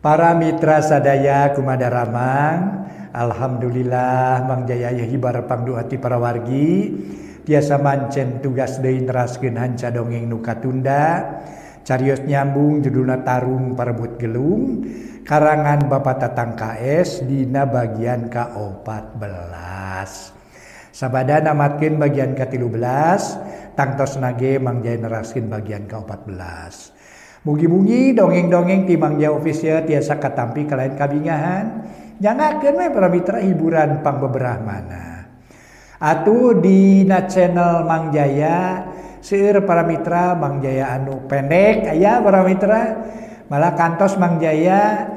Para mitra sadaya kumadaramang, alhamdulillah Mang Jaya hibar pangdu hati para wargi tiasa mancen tugas deui neraskeun hanca dongeng nu katunda carios nyambung judulna Tarung Parebut Gelung karangan Bapak Tatang KS dina bagian ke-14. Sabada namatkeun bagian ke-13 tangtos nage Mang Jaya neraskeun bagian ke-14. Mugi-mugi dongeng-dongeng ti Mang Jaya official tiasa katampi kalain kabingahan. Jangakeun we para mitra hiburan pangbeberahmana. Atuh dina channel Mang Jaya seueur para mitra Mang Jaya anu pendek aya para mitra. Malah kantos Mang Jaya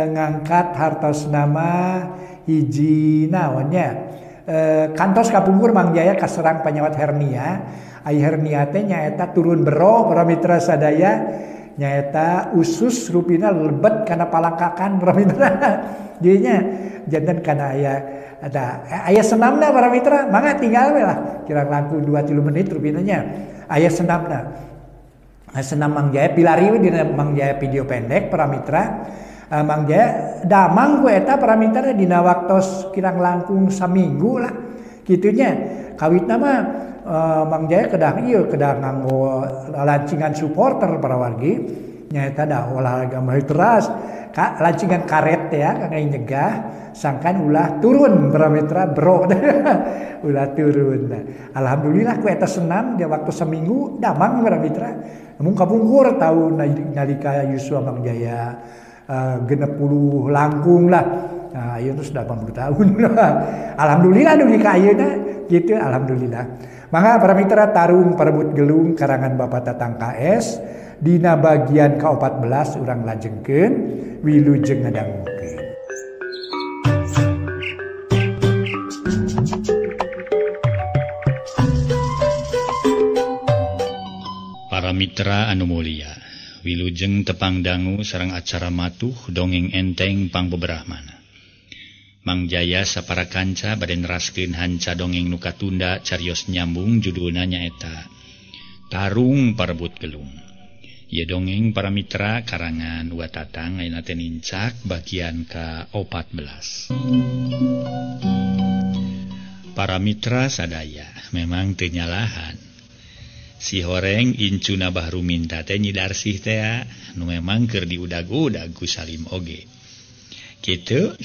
ngangkat hartos nama hiji naon nya. Kantos kapungkur Mang Jaya kaserang penyakit hernia. Ai hernia teh nyaeta turun bero para mitra sadaya. Nyaeta usus rupina lebet karena palangkakan para mitra. Jadinya jantan karena aya senamna para mitra, mangga tinggal we lah. Kira langkung 2-3 menit rupinanya. Aya senamna. Senam Mang Jaya pilari we dina Mang Jaya video pendek para mitra. Mang Jaya damang ku eta para mitra dina waktos kirang langkung saminggu lah. Kitunya kawitna mah Mang Jaya kedah nganggo lancingan supporter para wargi nyaeta da olahraga mahiteras lancingan karet ya kangge nyegah sangkan ulah turun para mitra bro ulah turun. Alhamdulillah ku eta senam di waktu seminggu damang para mitra mun kapungkur tahun nalika yuswa Mang Jaya 60 langkung lah. Nah, ieu geus 80 tahun. Alhamdulillah dugi ka ayeuna gitu alhamdulillah. Mangga para mitra Tarung Parebut Gelung karangan Bapak Tatang KS dina bagian ke-14 urang lajengkeun wilujeng ngadangukeun. Para mitra anu mulia, wilujeng tepang dangu sareng acara matuh dongeng enteng pangbeberahmana. Mang Jaya sapara kanca bade neraskeun hanca dongeng nu katunda carios nyambung judulna nyaeta Tarung Parebut Gelung. Ieu dongeng para mitra karangan Wa Tatang ayeuna teh nincak bagian ke-14. Para mitra sadaya, memang teu nyalahan. Si horeng incuna Bahru Minta teh nyidarsih teh nu memang keur diudag-udag ku Salim oge. Kitu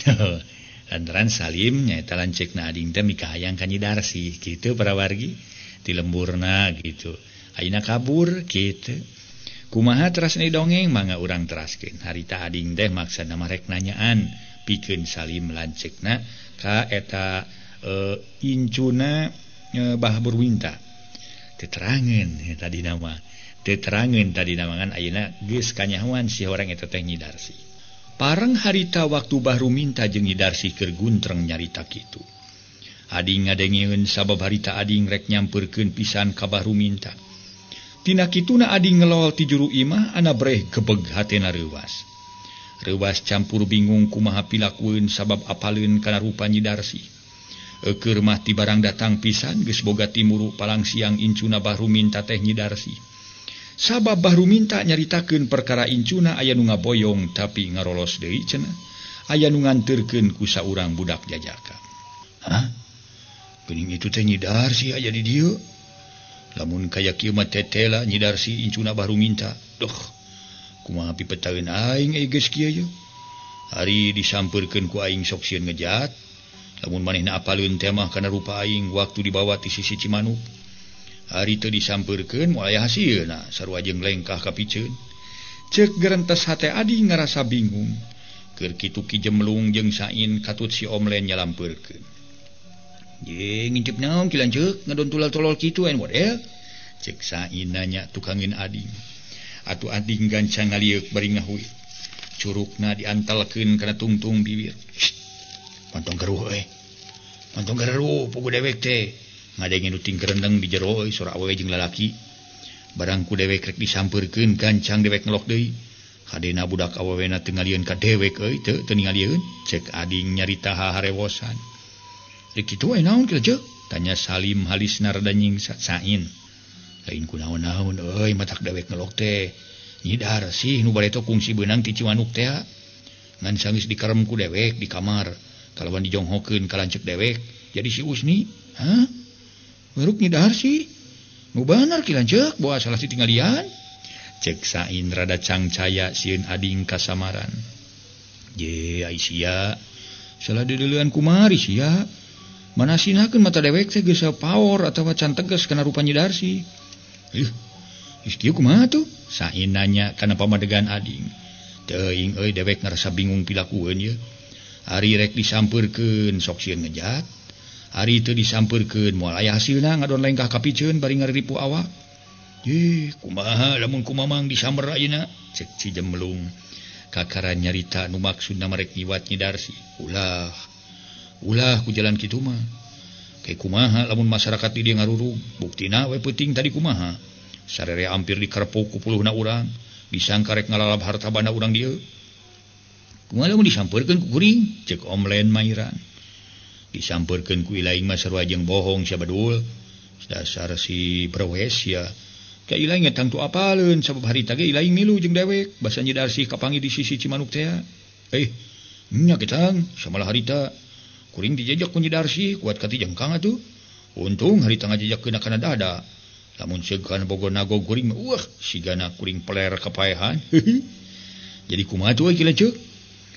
lantaran Salim nyaeta lanceukna ading teh mika hayang ka nyidarsih kitu para wargi ti lemburna gitu. Ayeuna kabur kitu. Kumaha terasna dongeng mangga urang teraskeun. Harita ading teh maksudna mah rek nanyaan pikeun Salim lanceukna ka eta incuna Bahru Minta. Teterangan tadi nama kan ayeuna geus kanyahoan si horeng eta teh nyidarsih. Pareng harita waktu Bahru Minta jeung nyidarsih keur guntreng nyarita kitu. Ading ngadengieun sabab harita ading rek nyampeurkeun pisan ka Bahru Minta. Tina kituna ading ngelol ti juru imah ana breh gebeg hatena reuwas. Reuwas campur bingung kumaha pilakueun sabab apaleun kana rupa nyidarsih. Keur mah ti barang datang pisan geus boga timuru palang siang incuna Bahru Minta teh nyidarsih. Sabab Bahru Minta nyaritakeun perkara incuna aya nu ngaboyong tapi ngarolos deui cenah. Aya nu nganterkeun ku saurang budak jajaka. Hah? Geuning itu teh nyidarsih aya di dieu. Lamun kaya kieu mah tetela nyidarsih incuna Bahru Minta. Duh. Kumaha pipetaeun aing geus kieu ye. Hari disampeurkeun ku aing sok sieun ngejat. Lamun manehna apaleun teh mah kana rupa aing waktu dibawa ti sisi Cimanuk. Hari teu disampeurkeun moal aya hasilna sarua jeung lengkah kapiceun. Ceuk gerentes hate ading ngarasa bingung. Keur kitu Ki Jemlung jeung Sain katut si Omlen nyalampeurkeun. Ye ngintip naon ki lanceuk ngadon tulal-tolol kitu ain model. Ceuk Sain nanya tukangeun ading. Atuh ading gancang ngalieuk bari ngahuit. Curugna diantalkeun kana tungtung bibir. Pantong garuh Pantong garuh pugu dewek teh. Ngadenge nu ting kerendeng di jero sora awewe jeung lalaki. Barang ku dewek rek disampeurkeun gancang dewek ngelok deui. Kadena budak awewena teu ngalieun ka dewek teu ningalieun. Cek ading nyarita harewosan. Rek kitu naon kieu ceuk? Tanya Salim halisna rada nyingsat Sain. Lain kunaon-naon matak dewek ngelok teh. Nyidar sih nu bade kungsi beunang ti Cimanuk teh. ngan sanggeus dikerem ku dewek di kamar kalawan dijonghokeun ka lanceuk dewek jadi si Usni Baruk nyidar sih nu bener ki lanceuk boa salah si tinggalian cek Sain rada cangcaya sieun ading kasamaran je Aisyah salah deuleuan kumari sia manasinakeun mata dewek teh geus power atawa can tegas kana rupa nyidar sih geus kieu kumaha tuh Sain nanya kana pamadegan ading teuing euy dewek ngarasa bingung pilakueun ye ari rek disampeurkeun sok sieun ngejat hari teu disampeurkeun moal aya hasilna ngadon lengkah kapiceun bari ngaripu awak kumaha lamun kumamang disamber ayeuna cek si Jemblung kakaran nyarita nu maksudna marek nyiwat nyidar sih ulah ku jalan kitu mah kayak kumaha lamun masyarakat di dieu ngarurug buktina we peuting tadi kumaha sarere hampir dikerepuk ku puluhna urang disangka rek ngalalap harta banda urang dieu kumaha lamun disampeurkeun ku kuring cek Omlen Mairan disampeurkeun ku ilaing mah sarua jeung bohong sia badul dasar si brewes ya ka ilaing ngetang tu apaleun sabab harita ge ilaing milu jeung dewek basa nyidar sih kapangi di sisi Cimanuk teh nya ketang samalah harita kuring dijejak ku nyidar sih kuat kati jengkang atuh untung harita ngajejakkeun kana dada lamun seukeun bogo nago kuring sigana kuring peler kapaehan jadi kumaha tuh ki lanceuk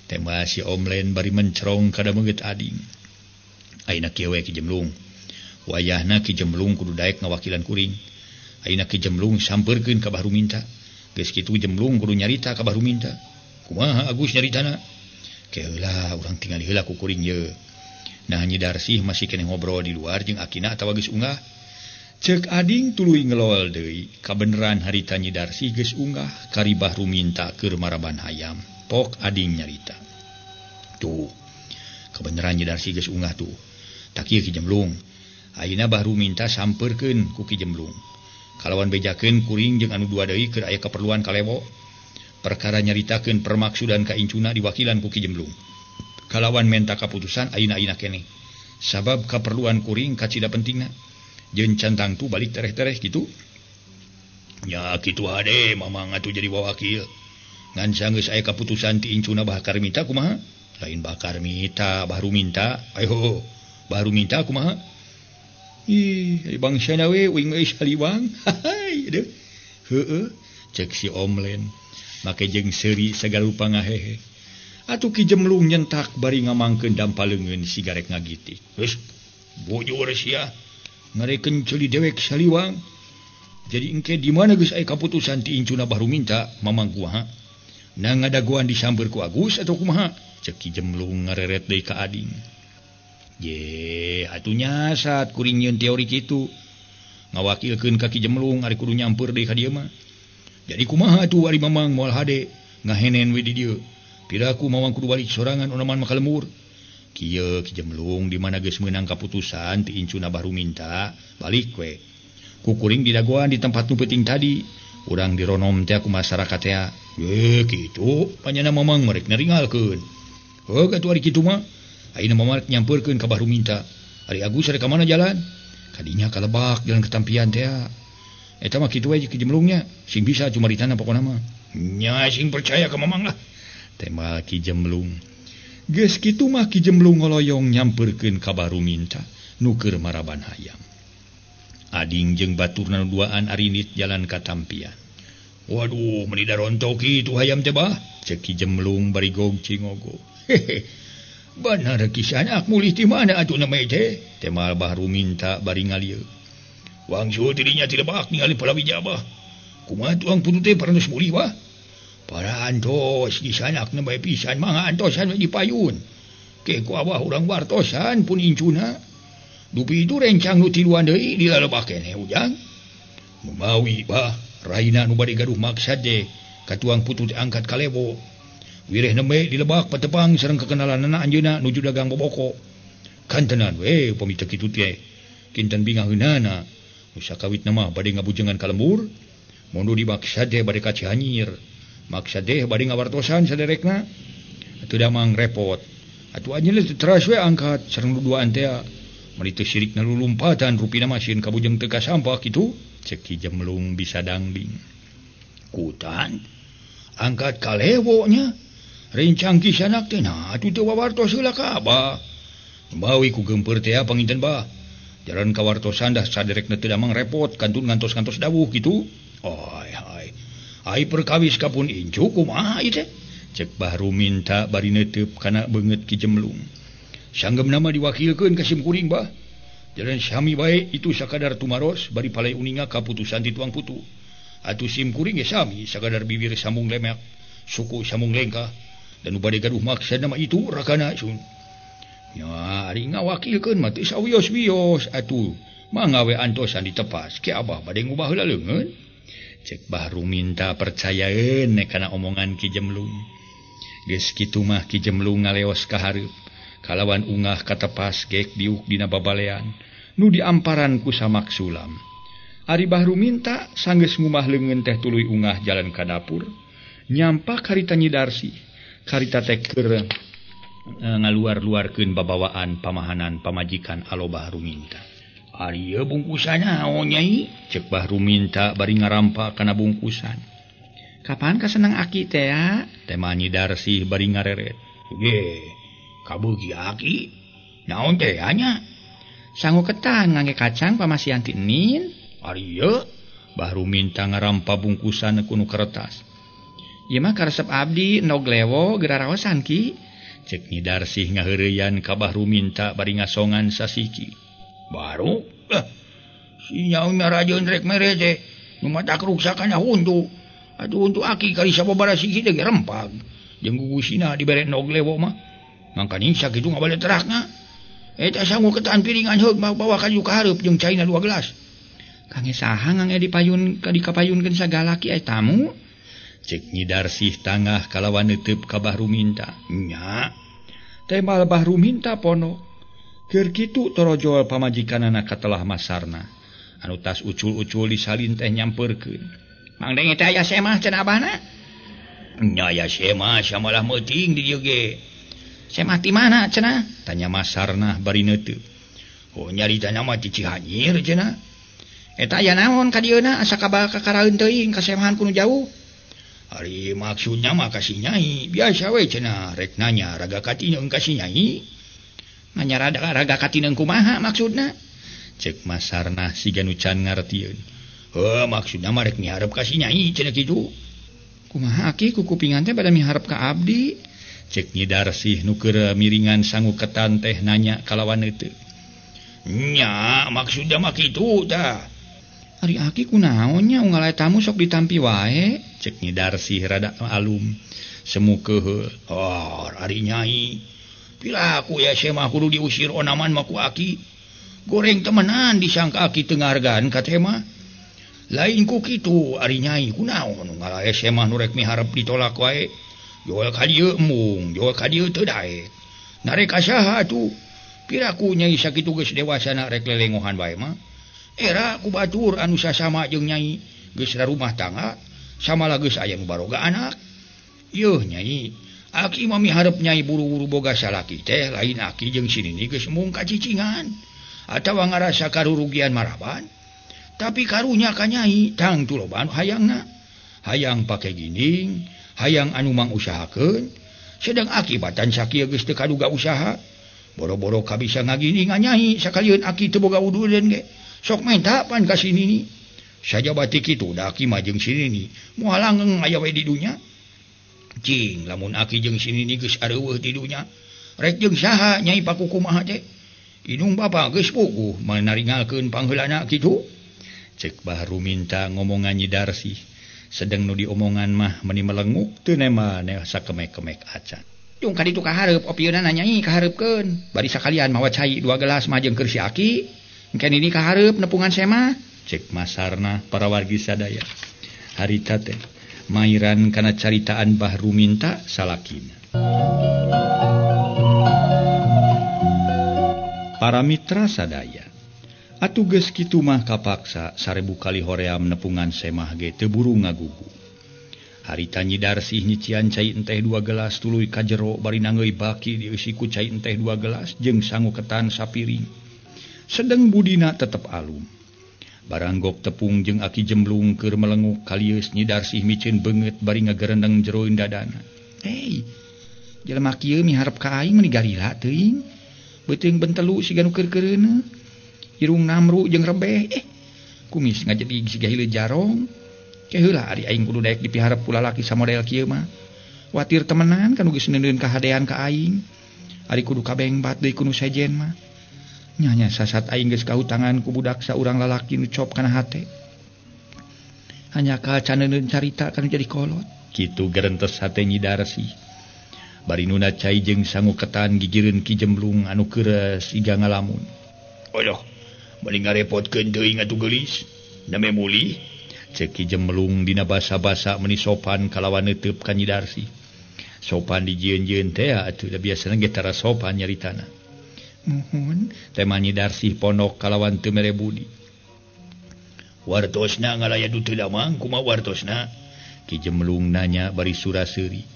tema si Omlen bari mencerong kada meungeut ading ayeuna kieu we Ki Jemblung wayahna Ki Jemblung kudu daek ngawakilan kuring ayeuna Ki Jemblung sampeurkeun ka Bahru Minta geus kitu Jemblung kudu nyarita ka Bahru Minta kumaha Agus nyaritana keula urang tingali heula ku kuring ye nah nyidar sih masih kene ngobrol di luar jeung akina atawa geus unggah cek ading tuluy ngelol deui kabeneran harita nyidar sih geus unggah kari Bahru Minta keur maraban hayam pok ading nyarita tuh kabeneran nyidar sih geus unggah tuh tak ieu Ki Jemblung ayeuna Bahru Minta sampeurkeun ku Ki Jemblung kalawan bejakeun kuring jeung anu dua deui keur aya keperluan kalewo perkara nyaritakeun permaksudan ka incuna diwakilan ku Ki Jemblung kalawan menta kaputusan ayeuna keneh sabab kaperluan kuring kacida pentingna jeung cantang tu balik tereh-tereh kitu nya kitu hade mamang atuh jadi wawakil ngan sanggeus aya kaputusan ti incuna Bahar Minta kumaha lain Bahar Minta Bahru Minta ayo Bahru Minta kumaha bangsana we uing euy saliwang aduh heueuh cek si Omlen make jeung seuri sagala rupa ngahehe atuh Ki Jemblung nyentak bari ngamangkeun dampaleungeun sigarek ngagitik geus bujur sia ngarekeun ceuli dewek saliwang jadi engke di mana geus aya kaputusan ti incuna Bahru Minta mamang kumaha na ngadagoan disamper ku Agus atau kumaha cek Ki Jemblung ngareret deui ka ading atunya saat kuring nyeun teori kitu ngawakilkeun ka Ki Jemblung ari kudu nyamper deui ka dieu mah jadi kumaha atuh ari mamang moal hade ngahenen we di dieu piraku mamang kudu balik sorangan onaman makalemur kieu Ki Jemblung di mana geus meunang kaputusan ti incuna Bahru Minta balik we ku kuring didagoan di tempat nu peuting tadi urang dironom teh ku masyarakat teh kitu panjana mamang merek neringalkeun atuh ari kitu mah ayeuna mamang nyampeurkeun ka Bahru Minta ari Agus rek ka mana jalan kadinya ka Lebak jalan ketampian teh eta mah kitu we Ki Jemblungnya sing bisa cumaritana pokona mah nya sing percaya ka mamang lah tema Ki Jemblung geus kitu mah Ki Jemblung ngoloyong nyampeurkeun ka Bahru Minta nu keur maraban hayam ading jeung baturna nu duaan arinit jalan katampian waduh meuni darontok kitu hayam teh bah cek Ki Jemblung bari gogcing ngogo bener kisah anak mulih di mana atuh nama teh tema Bahru Minta bari ngalieu wangsul tidinya ti Lebak ningali palawija bah kumaha tuang putu teh parantos mulih bah para antos kisah anak na bae pisan mangga antosan we dipayun ke ku abah urang wartosan pun incuna dupi itu rencang nu tiluan deui di Lebak keneh ujang mumawi bah raina nu bade gaduh maksad teh ka tuang putu teh angkat kalewo wireh nembe di Lebak patepang sareng kekenalanna anjeunna nuju dagang boboko kan tenan we upami teu kitu teh kinten bingaheunana nu sakawitna mah bade ngabujengan ka lembur mundu di maksad teh bade ka Cianjur maksad teh bade ngawartosan saderekna atuh da mang repot atuh anjeunna teh teras we angkat sareng duduaan teh mari teu sirikna lulumpatan rupina mah sieun kabujeng teu kasampah kitu cek Ki Jemblung bisa dangding kutan angkat kalewonya rencang kisanak teh nah atuh teu wawartos heula ka Abah. Bawi ku gempeur teh panginten Bah. Jalan kawartosan dah saderekna teu damang repot kantun ngantos-ngantos dawuh kitu. Ai perkawis kapun incu kumaha ieu teh? Cek Bahru minta bari neuteup kana beungeut Ki Jemlung. Sanggem nama diwakilkeun ka sim kuring Bah. Jalan sami bae itu sakadar tumaros bari palai uninga kaputusan ti tuang putu. Atuh sim kuring ge sami sakadar bibir sambung lemek, suku sambung lengkah dan nu bade gaduh maksud nama itu rakana sun. Ya, ari ngawakilkeun mah teu sawios-wios atuh. Mangawe antosan ditepas ke Abah bade ngubah heula leungeun. Cek Bahru minta percayaeun kana omongan Ki Jemlung. Geus kitu mah Ki Jemlung ngaleos ka hareup. Kalawan ungah katepas gek diuk dina babalean nu diamparan ku Samak Sulam. Ari Bahru minta sanggeus ngumah leungeun teh tuluy ungah jalan ka dapur. Nyampak harita Nyi Darsi. Harita teh keur ngaluar-luarkeun babawaan pamahanan pamajikan alo Bahru minta. Ari ieu bungkusan naon Nyai? Cek Bahru minta bari ngarampa kana bungkusan. Kapan kasenang Aki teh ya? Teh Nyi Darsi bari ngareret. Ge, kabeuki Aki. Naon teh nya? Sangu ketan ngangge kacang pamasian ti Nin. Ari ieu Bahru minta ngarampa bungkusan kuno kertas. Ieu mah karesep abdi endog lewo geraraosan Ki. Cek Nyi Darsi ngaheureyan ka Bahru minta bari ngasongan sasiki. Baru? Si nyaun rajeun rek mere teh. Nu mata keruksakan huntu. Atuh untuk Aki kali sababaraha siki teh rempag. Jeung gugusina dibere endog lewo mah. Mangkana sakitu ngabale terakna. Eta sangu ketan piringan heug bawa ka hareup jeung caina 2 gelas. Kangge saha ngangge dipayun ka dikapayunkeun sagala Ki aya tamu? Cek Nyi Darsi tangah kalawan neuteup ka Bahru minta. Nya. Teh mal Bahru minta pono. Keur kitu torojol pamajikanana katelah masarna. Anu tas ucul-ucul disalin teh nyampeurkeun. Mang denge teh aya semah cenah Abahna? Nya aya semah samalah meuting di dieu ge. Semah ti mana cenah? Tanya masarna bari neuteup. Oh nyaritana mah ti Cihanyir cenah. Eta aya naon ka dieuna asa kakaraeun teuing ka semahan kuno jauh? Ari maksudnya mah ka si Nyai, biasa we cenah rek nanya raga katineung ka si Nyai. Nanya raga katineung kumaha maksudna? Cek masarna siga nu can ngartieun. Heuh maksudna mah rek miharep ka si Nyai cenah kitu. Kumaha Ki ku kupingan teh bada miharep ka abdi? Cek Nyi Darsi nu keur miringan sangu ketan teh nanya kalawan neuteup. Nya maksudna mah kitu tah. Ari Aki kunaon nya unggal aya tamu sok ditampi wae? Cek Nyi Darsi rada alum. Semu keuheul. Oh, ari Nyai. Pilaku ya semah kudu diusir onaman mah ku Aki. Goreng temenan disangka Aki teu ngargaan ka teh mah. Lain ku kitu ari Nyai kunaon unggal aya semah nu rek miharep ditolak wae. Joel ka dieu embung, joel ka dieu teu daek. Narek saha atuh? Pilaku Nyai sakitu geus dewasana rek lelengohan wae mah. Era ku batur anu sasama jeung Nyai geus rumah tangga samalah geus aya nu baroga anak. Yeuh Nyai, Aki mah miharep Nyai buru-buru boga salaki teh lain Aki jeung si Nini geus mung kacicingan atawa ngarasa karurugian maraban. Tapi karunya ka Nyai tang tuloban hayangna. Hayang pake ginding, hayang anu mang usahakeun, sedang akibatan sakieu geus teu kaduga usaha. Boro-boro kabisa ngaginding Nyai sakalieun Aki teu boga uduleun ge. Sok minta pan ka si Nini. Saja batik itu da Aki mah jeung si Nini moal langgeng aya we di dunya. Cing lamun Aki jeung si Nini geus areuweuh di dunya, rek jeung saha Nyai pakukumaha teh? Indung bapa geus puguh manaringalkeun pangheulana kitu. Cek Bahru minta ngomongan Nyi Darsi. Sedeng nu diomongan mah meuni melenguk teu nemane sakemek-kemek acan. Jeung ka ditu ka hareup opieuna Nyai ka hareupkeun. Bari sakalian mawa cai 2 gelas mah jeung keur si Aki. Engke Nini ka hareup nepungan semah. Cek masarna para wargi sadaya. Harita teh mairan kana caritaan Bahru minta salakina. Para mitra sadaya. Atuh geus kitu mah kapaksa 1000 kali hoream nepungan semah ge teu buru ngagugu. Harita Nyi Darsi nyician cai enteh 2 gelas tuluy ka jero bari nangeui baki dieusi ku cai enteh 2 gelas jeung sangu ketan sapiring. Sedeng budina tetep alum. Baranggok tepung jeung Aki Jemlung keur melenguk kalius Nyi Darsi micin beungeut bari ngagerendeng jeroin dadana. Hei, jelema kieu miharep ka aing meni galila teuing. Beuteung bentelu siga nu keur-keureuneuna. Irung namru jeung rebeh. Kumis ngajadi siga hileud jarong. Ke heula ari aing kudu daek dipiharep ku lalaki samodel kieu mah. Watir temenan kan geus neuneun kahadean ka aing. Ari kudu kabengbat deui ku nu sejen mah. Nya sasat aing geus kahutangan ku budak saurang lalaki nu cop kana hate. Hanya ka caneuneun carita kan jadi kolot. Kitu gerentes hate Nyi Darsi. Bari nuna cai jeung sangu ketan gigireun Ki Jemblung anu keures siga ngalamun. Oyoh, bari ngarepotkeun teuing atuh geulis. Name muli, ceuk Ki Jemblung dina basa-basa meuni sopan kalawan neuteup ka Nyi Darsi. Sopan dijieun-jieun teh atuh da biasana ge tara sopan nyaritana. Nuhun, teh Nyi Darsi pondok kalawan teu mere budi. Wartosna ngalayadu teu damang kumaha wartosna? Ki Jemblung nanya bari suraseuri.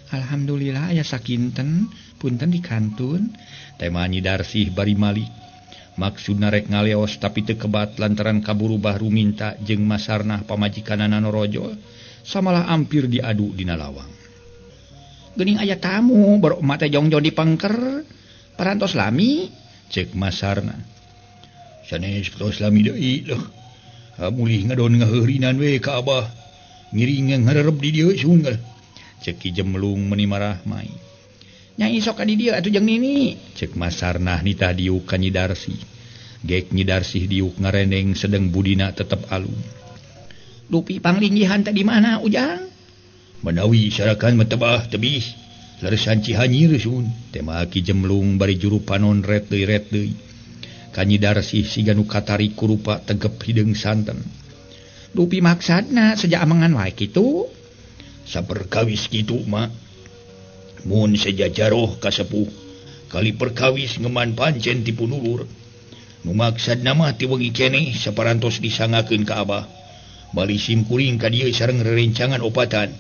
Alhamdulillah aya sakinten, punten dikantun. Teh Nyi Darsi bari malik. Maksudna rek ngaleos tapi teu kebat lantaran kaburu bahru minta jeung masarnah pamajikanana Norojo samalah ampir diadu dina lawang. Geuning aya tamu, baru emak teh jongjo dipengker. Parantos lami, cek masarna. Sanes parantos lami deui leuh. Mulih ngadon ngaheurinan we ka Abah. Ngiring ngarerep di dieu sun. Cek Ki Jemblung meuni marah mai. Nyai sok ka di dieu atuh jeung nini. Cek masarna nitah diuk ka Nyi Darsi. Gek Nyi Darsi diuk ngarendeng sedeng budina tetep alung. Dupi panglinggihan teh di mana Ujang? Menawi sarakan metebah tebih. Leresan Cihanyir sun. Tema Ki Jemblung bari juru panon ret deui. Ka Nyi Darsi siga nu katarik ku rupa tegep hideung santen. Dupi maksudna sejak amangan wae kitu. Saperkawis kitu mak. Mun sejajaroh kasepuh. Kali perkawis ngeman pancen ti punulur. Nu maksudna mah ti wengi keneh saparantos disangakeun ka Abah. Bali simkuring ka dieu sareng rerencangan opatan.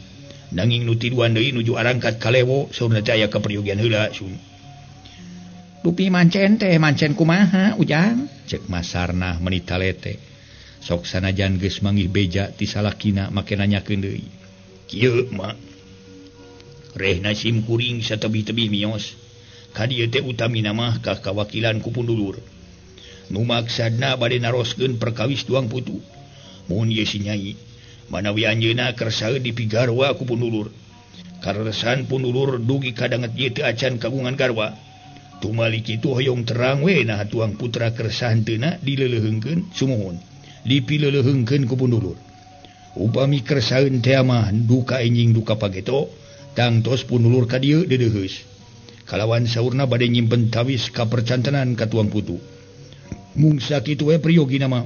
Nanging nu tiduan deui nuju arangkat kalewo saurna teh aya kaperyogian heula sun. Dupi mancen teh mancen kumaha Ujang? Cek masarna meuni talete. Sok sanajan geus manggih beja ti salakina make nanyakeun deui. Kieu mak. Rehna simkuring satebih-tebih mios. Ka dieu teh utamina mah ka kawakilan ku pundulur. Nu maksudna bade naroskeun perkawis tuang putu. Mun ieu si Nyai, manawi anjeunna keur saeuy dipigarwa ku pundulur. Kareresan pundulur dugi kadanget ieu teu acan kagungan garwa. Tumali kitu hoyong terang we nah tuang putra keur sahenteuna dileuleheungkeun sumuhun. Dipileuleheungkeun ku pundulur. Upami keur saeun teh mah duka enjing duka pageto, tangtos pundulur ka dieu deudeuheus. Kalawan saurna bade nyimpen tawis kapercantenan ka tuang putu. Mung sakitu we priyogina mah,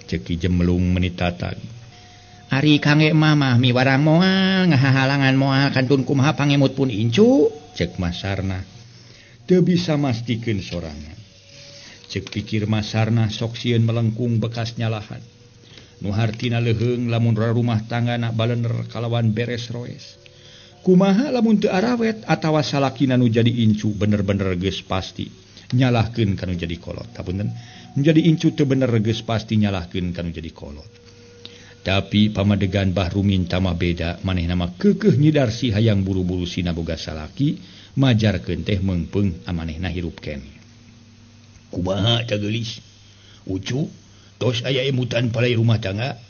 cek Ki Jemblung meuni tatag. Ari kangge mah miwarang moal ngahahalangan moal kantun kumaha pangemut pun incu, cek masarna. Teu bisa mastikeun sorangan. Cek pikir masarna sok sieun melengkung bekas nyalahan. Nu hartina leuheung lamun rumah tanggana balener kalawan beres roes. Kumaha lamun teu arawet atawa salakina nu jadi incu bener-bener geus pasti nyalahkeun kanu jadi kolot. Hapunten, menjadi incu teu bener geus pasti nyalahkeun kanu jadi kolot. Tapi pamadegan bahru minta mah beda, manehna mah keukeuh Nyi Darsi hayang buru-buru sina boga salaki, majarkeun teh meungpeung amanehna hirup keneh. Kumaha cageulis? Ucu, tos aya emutan palai rumah tangga.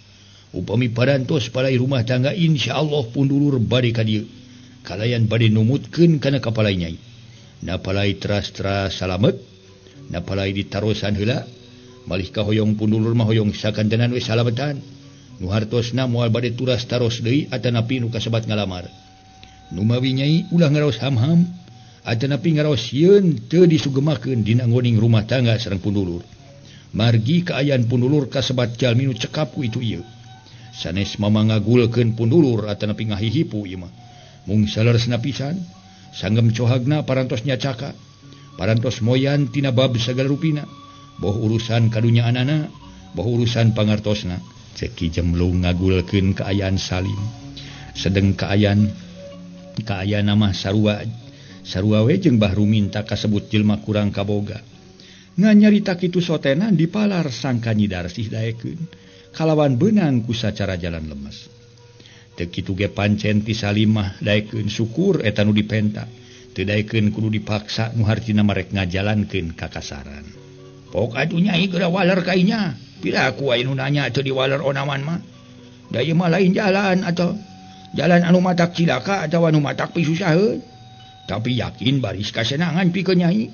Upami parantos palai rumah tangga insyaallah pundulur bade ka dieu. Kalayan bade numutkeun kana kapalai Nyai. Na palai teras-teras salamet, na palai ditarosan heula, malih ka hoyong pundulur mah hoyong sakantenan we salametan. Nu hartosna moal bade turas taros deui atanapi nu kasebat ngalamar. Nu mawi Nyai ulah ngaraos ham-ham, atanapi ngaraos sieun teu disugemakeun dina ngoning rumah tangga sareng pundulur. Margi kaayaan pundulur kasebat jalmi nu cekap ku itu ieu. Sanes mamangagulkeun pundulur atanapi ngahihipu ieu mah. Mung saleresna pisan, sanggem cohagna parantos nyacaka, parantos moyan tina bab sagala rupina, boh urusan kadunyaanana, boh urusan pangartosna. Cek Ki Jemblung ngagulkeun kaayaan Salim. Sedeng kaayaan mah sarua we jeung bahru minta kasebut jelema kurang kaboga. Nganyarita kitu sotena dipalar sangka Nyi Darsi daekeun kalawan beunang ku sacara jalan lemes. Teu kitu ge pancen ti Salim mah daekeun syukur eta nu dipenta Tedaikeun kudu dipaksa nu hartina marek ngajalankeun kakasaran. Pok atuh Nyai geura waler kainya. Pila aku aya nu nanya teu diwaler onaman mah. Da ieu mah lain jalan atau jalan anu matak cilaka atawa anu matak pisusaheun. Tapi yakin baris kasenangan pikeun Nyai.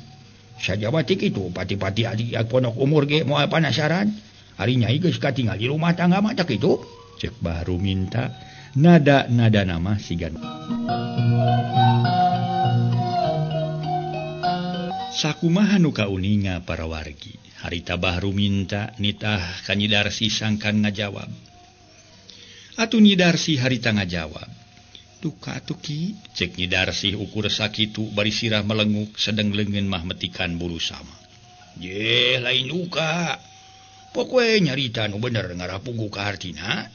Sajaba ti kitu pati-pati adi ponok umur ge moal panasaran. Ari Nyai geus katinggal di rumah tangga mah tak kitu. Cek baru minta nada nama sigan. Sakumaha nu kauninga para wargi. Harita Bahru minta nitah ka Nyi Darsi sangkan ngajawab. Atuh Nyi Darsi harita ngajawab. Duka atuh Ki, cek Nyi Darsi ukur sakitu bari sirah melenguk sedeng leungeun mah metikan bulu sama. Ye lain duka. Pokoe nyarita nu bener ngarapugu ka hartina.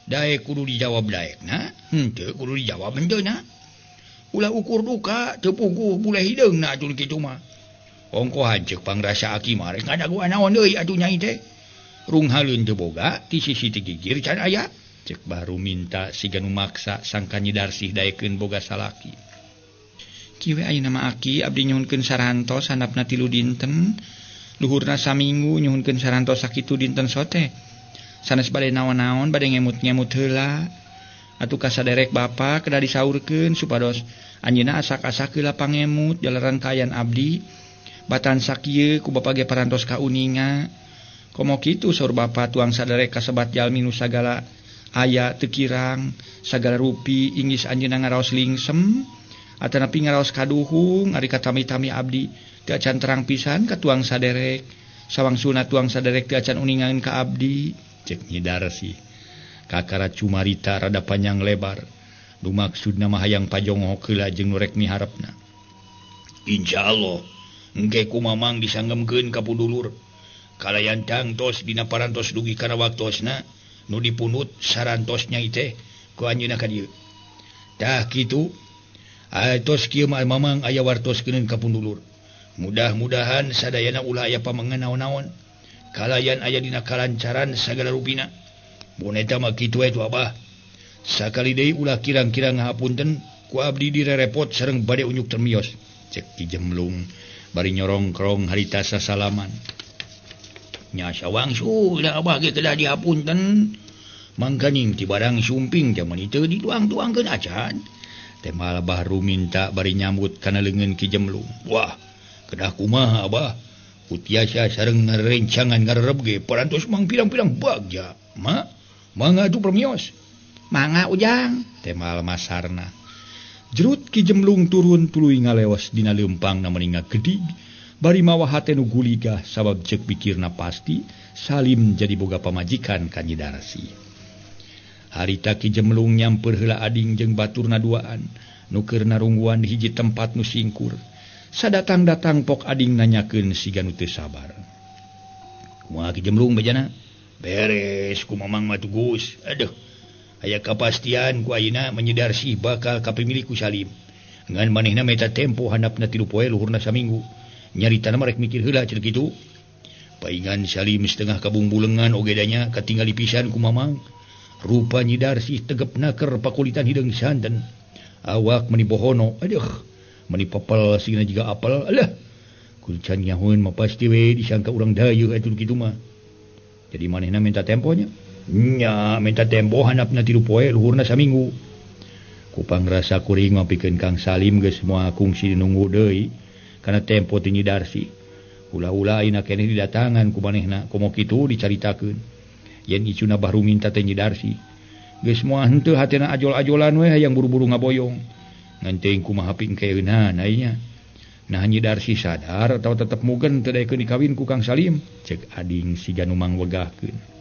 Daek kudu dijawab daekna, henteu kudu dijawab henteuna. Ulah ukur duka teu puguh buleh hideungna atuh kitu mah. Ongko hancek pangrasa aki mah rek ngadaguan naon deui atuh Nyai teh. Rung haleun teu boga ti sisi ti gigir can aya. Cek Bahru minta siga nu maksa sangka Nyi Darsi daekeun boga salaki. Kieu ayeuna mah aki abdi nyuhunkeun sarantos handapna 3 dinten. Luhurna saminggu nyuhunkeun sarantos sakitu dinten sote. Sanes bade naon-naon bade ngemut-ngemut heula. Atuh kasaderek bapa kedah disaurkeun supados anjeunna asak-asak heula pangemut jalaran kaayaan abdi. Batan sakieu ku bapa ge parantos ka uninga. Komo kitu saur bapa tuang saderek kasebat jalmi nu sagala aya teu kirang, sagala rupi inggis anjeunna ngaraos lingsem, atanapi ngaraos kaduhung ari katami-tami abdi teu acan terang pisan ka tuang saderek. Sawangsuna tuang saderek teu acan uningaeun ka abdi. Cek Nyi Darsi. Kakara cumarita rada panjang lebar. Nu maksudna mah hayang pajongok heula jeung nu rek miharepna. Insyaallah engke ku mamang disanggemkeun ka pudulur. Kalayan tangtos dina parantos dugi kana waktosna nu dipunut sarantos Nyai teh ku anjeunna ka dieu. Tah kitu. Tos kieu mah mamang aya wartoskeun ka pudulur. Mudah-mudahan sadayana ulah aya pamengan naon-naon. Kalayan aya dina kalancaran sagala rupina. Mun eta mah kitu we tu Abah. Sakali deui ulah kirang-kirang ngahapunten ku abdi direrepot sareng bade unyuk termios. Cek Ki Jemlung bari nyorongkrong harita sasalaman. Nya sawangsu da Abah ge kedah dihapunten. Mangkaning ti barang sumping jaman itu dituang-tuangkeun acan. Teh malah Bahru minta bari nyambut kana leungeun Ki Jemlung. Wah, kedah kumaha Abah? Utiasa sareng ngarencangan ngarerep ge parantos mang pirang-pirang bagja. Mangga atuh permios. Mangga ujang. Temal masarna. Jerut Ki Jemlung turun tuluy ngaleos dina leumpangna meninga gedig. Bari mawa hate nu guligah sabab ceuk pikirna pasti Salim jadi boga pamajikan ka Nyi Darsi. Harita Ki Jemlung nyamper heula ading jeung baturna duaan nu keur narungguan di hiji tempat nu singkur. Sadatang-datang pok ading nanyakeun siga nu teu sabar. Kumaha Ki Jemlung bejana? Beres ku mamang mah tugus. Aduh, aya kapastian ku ayeuna Nyi Darsi bakal kapimilih ku Salim. Ngan manehna meta tempo handapna 3 poe luhurna saminggu. Nyaritana mah rek mikir heula cenah kitu. Paingan Salim setengah kabungbulengan oge danya katinggali pisan ku mamang. Rupa Nyi Darsi tegepna keur pakulitan hideung santen. Awak meni bohono. Aduh, meni papel sigana jiga apel. Alah, kudu can nyahoeun mah pasti we disangka urang dayeuh atuh kitu mah. Jadi manehna minta temponya. Nya minta tempo handapna 3 poe luhurna saminggu. Ku pangrasa kuring mah pikeun Kang Salim geus moal kungsi nunggu deui kana tempo ti Nyi Darsi. Ulah-ulah ayeuna keneh didatangan ku manehna komo kitu dicaritakeun. Yen icuna Bahru minta teh Nyi Darsi. Geus moal henteu hatena ajol-ajolan we hayang buru-buru ngaboyong. Ngan teuing kumaha pingkeunana aya nya. Nah Nyi Darsi sadar atau tetep mugen teu daekeun dikawin ku Kang Salim. Cek ading siga nu mangwegahkeun.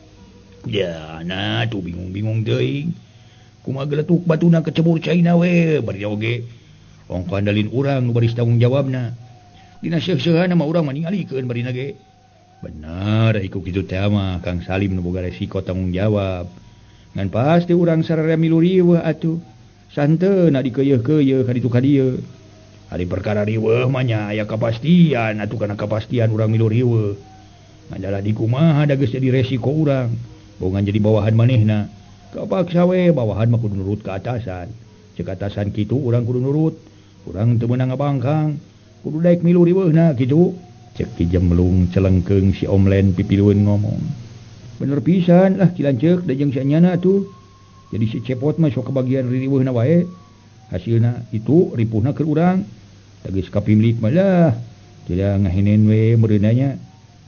Ya, nah tuh bingung-bingung teuing. Kumaha geletuk batuna kecebur caina we bari oge. Ongko andalin urang nu baris tanggung jawabna. Dina seuh-seuhana mah urang mah ningalikeun barina ge. Bener iku kitu teh mah Kang Salim nu boga resiko tanggung jawab. Ngan pasti urang sararea milu riweuh atuh. Santeuna dikeuyeuk-keuyeuk ka ditu ka dieu. Ari perkara riweuh mah nya aya kapastian atuh kana kapastian urang milu riweuh. Ngadalah di kumaha da geus jadi resiko urang. Bongan jadi bawahan manehna. Kapaksa we bawahan mah kudu nurut ka atasan. Cek atasan kitu urang kudu nurut. kurang teu meunang ngabangkang kudu daek milu riweuhna kitu cek Ki Jemlung celengkeung si Omlen pipilueun ngomong bener pisan lah kilanceuk da jeung sanyana atuh jadi si Cepot mah sok kebagian riweuhna wae hasilna itu ripuhna keur urang geus kapimlik mah lah tidak ngahinen we meureunanya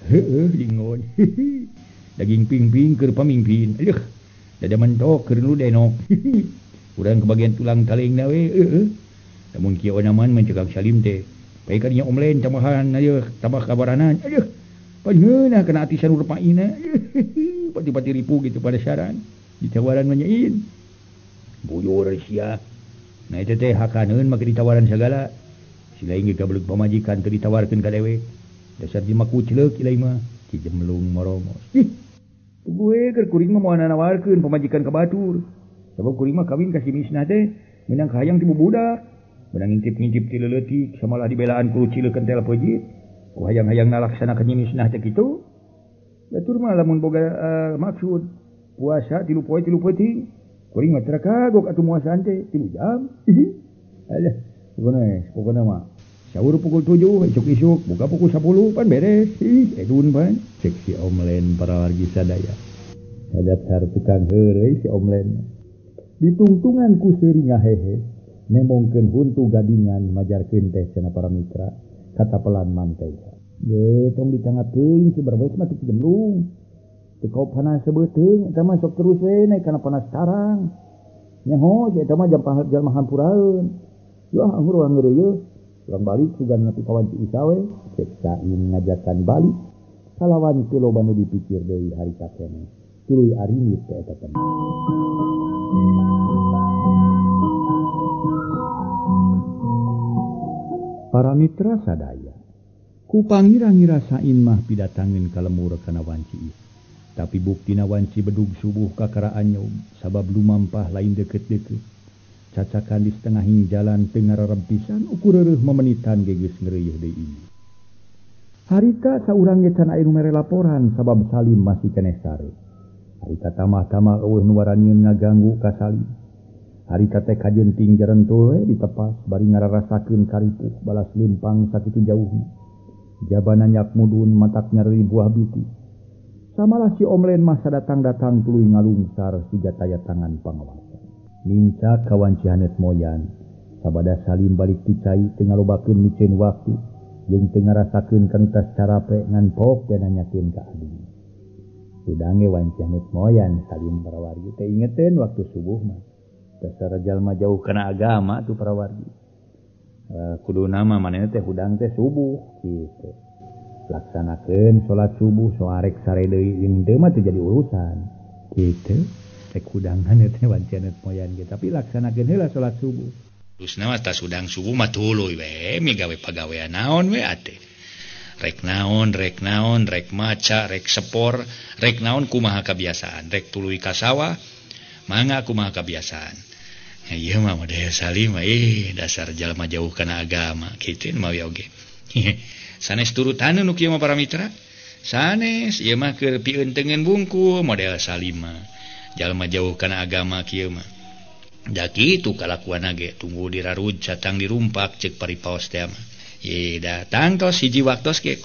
heueuh lingon daging ping-ping keur pamimpin aduh dada mentok keur nu denok urang kebagian tulang talingna we namun kieu naman mencegah Salim teh bae kadinya Omlen tambahan ayeuna tambah kabaranan aduh panyeunah kana atisan urpaina pati-pati ripu gitu pada saran ditawaran manyain buyur sia nah itu teh hakaneun make ditawaran sagala silain ge gablek pamajikan teu ditawarkeun ka dewek dasar jimaku cileuk ilai mah Ki Jemlung moromos gue keur kuring mah moal nawarkeun pamajikan ka batur sabab kuring mah kawin ka si Misna teh minang kahayang ti bubudak menang ngintip-ngintip ti leuleutik samalah dibelaan ku cileuk kentel peujit ku hayang-hayang nalaksanakeun nyi Misna teh kitu batur mah lamun boga maksud puasa 3 poe 3 peuting kuring mah teu kagok atuh muasaan teh 3 jam alah pokoknya mah sahur pukul 7 isuk-isuk buka pukul 10 pan beres edun pan cek si Omlen parawargi sadaya hadatsar tukang heureuy si Omlen ditungtungan ku seuring ngahehe nemongkeun huntu gadingan majarkeun teh cenah para mitra kata pelan mantega ye tong ditangap teuing si berbaik mah Ki Jemlung teu kau panas sebeuteung eta mah sok terus we naik kana panas tarang nyaho eta mah jalma hampuraeun yo anggur ye ulang balik sugan nepi kawan ci isawe cek Sain ngajakan balik kalawan teu loba nu dipikir deui hari sakene tuluy arimit teh eta teh para mitra sadaya ku pangira-ngira Sain mah pidatangeun ka lemur kana wanci tapi buktina wanci bedug subuh ka karaan nyom sabab lumampah lain deukeut-deukeut cacakan di setengahing jalan teu ngararempisan ukur reureuf memenitan geus ngeureuyeuh deui ini harita saurang ge can aya nu mere laporan sabab Salim masih keneh sare harita tamah-tamah eueuh nu waranieun ngaganggu ka Salim harita teh kajeunting jarentul we ditepas bari ngararasakeun karipuh balas leumpang sakitu jauhna jabana nyak mudun matak nyareuy buah biti samalah si Omlen mah sadatang-datang tuluy ngalungsar siga taya tangan pangawasa mincak kawan Cihanet Moyan sabada Salim balik ticai teu ngalobakeun micen waktu jeung teu ngarasakeun kanutas carape ngan pok dan nanyakeun ka adi udange wan Cihanet Moyan Salim parawargi teh ingeteun waktu subuh mah dasar jalma jauh kana agama tuh parawargi kuduna mah manehna teh hudang teh subuh kitu laksanakeun salat subuh soarek sare deui teu mah teu jadi urusan kitu teh kudangan teh wan Cihanet Moyan ge tapi laksanakeun heula salat subuh terusna mah tas udang subuh mah tuluy we mi gawe pagawean naon we ate rek naon rek maca rek sepor rek naon kumaha kabiasaan rek tuluy ka sawah mangga kumaha kabiasaan ieu mah model Salim dasar jalma jauh kana agama kitu mah we oge sanes turutan nu kieu mah para mitra sanes ieu mah keur pieun tengen bungkul model Salim mah jalma jauh kana agama kieu mah da kitu kalakuanna ge tunggu diraruj catang dirumpak ceuk paripaos teh mah ye datang tos hiji waktos ge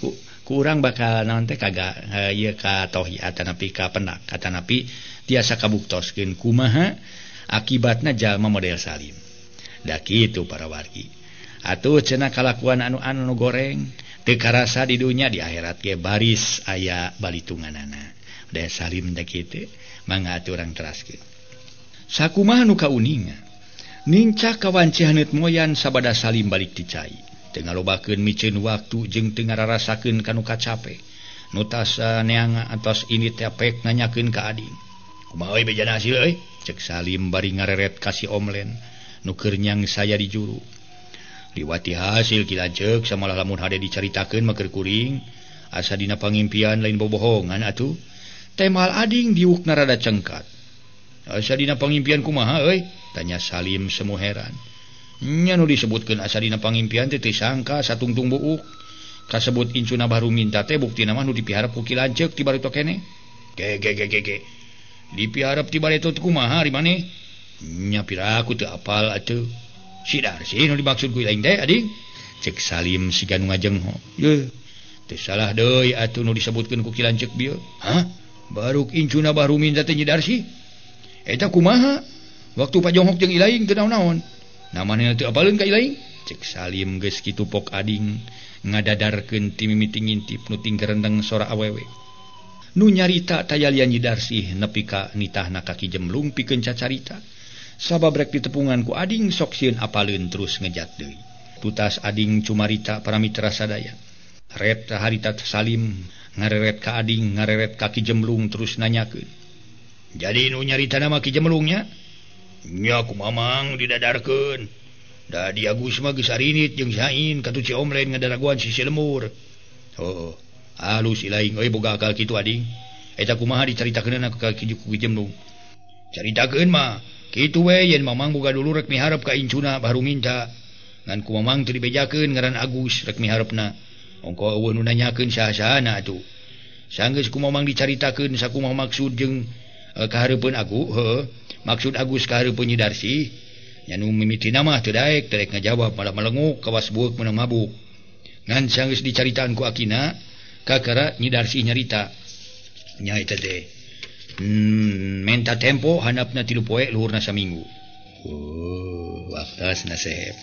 kurang bakal naon teh kagak ieu ka tohi atanapi ka penak atanapi tiasa kabuktoskeun kumaha akibatna jalma model Salim da kitu para wargi atuh cenah kalakuan anu goreng teu karasa di dunya di akhirat ge baris aya balitunganana da Salim da kitu mangga atuh urang teraskeun sakumaha nu kauningan nincak kawan Cihanet Moyan sabada Salim balik ti cai teu ngalobakeun miceun waktu jeung teu ngararasakeun kanu kacape nu tas neanga atos ini teh pek nanyakeun ka ading kumaha we bejana hasil euy cek Salim bari ngareret ka si Omlen nu keur nyang saya di juru liwati hasil kilanceuk samalah lamun hade dicaritakeun mah keur kuring asa dina pangimpian lain bobohongan atuh teh mal ading diukna rada cengkat asa dina pangimpian kumaha euy tanya Salim semu heran nya nu disebutkeun asa dina pangimpian teh sangka satungtung buuk kasebut incuna baru minta teh buktina mah nu dipiharep ku kilanceuk ti bari kene ge dipiharep ti bari kumaha ari maneh nya piraku teu apal atuh Si Darsi nu dimaksud ku lain teh ading. Cek Salim siga nu ngajengho. Ye. Teu salah deui atuh nu disebutkeun ku Kilancek bieu. Hah? Baruk incuna baru minta teh Nyi Darsi. Eta kumaha? Waktu Pajonghok jeung Ilaing teu naon-naon. Namana teu apaleun ka Ilaing? Cek Salim geus kitu pok ading ngadadarkeun ti mimiti ngintip nu tinggerendeng sora awewe. Nu nyarita tayalian Nyi Darsi nepi ka nitahna kaki jemlung pikeun cacarita. Sabab rek ditepungan ku ading sok sieun apaleun terus ngejat deui. Tutas ading cumarita para mitra sadaya. Ret harita Salim ngareret ka ading ngareret kaki jemlung terus nanyakeun. Jadi nu nyarita nama Ki Jemlungnya? Nya ku mamang didadarkeun. Da di Agus mah geus arinit jeung Sain katu si Omlen ngadaraguan si Lemur. Oh, halus Ilaing euy boga akal kitu ading. Eta kumaha dicaritakeunna ka Ki Jemlung? Caritakeun mah kitu we yen mamang boga dulu rek miharep ka incuna baru minta. Ngan ku mamang teu dibejakeun ngaran Agus rek miharepna. Ongko eueuh nu nanyakeun saha-sahana atuh. Sanggeus ku mamang dicaritakeun sakumaha maksud jeung kahareupeun aku, maksud Agus kahareupeun Nyi Darsi. Nya nu mimitina mah teu daek ngajawab malah melenguk kawas bueuk meunang mabuk. Ngan sanggeus dicaritaan ku akina, kakara Nyi Darsi nyarita. Nya eta teh. Menta tempo handapna 3 poe luhurna saminggu. Waktasna sehep.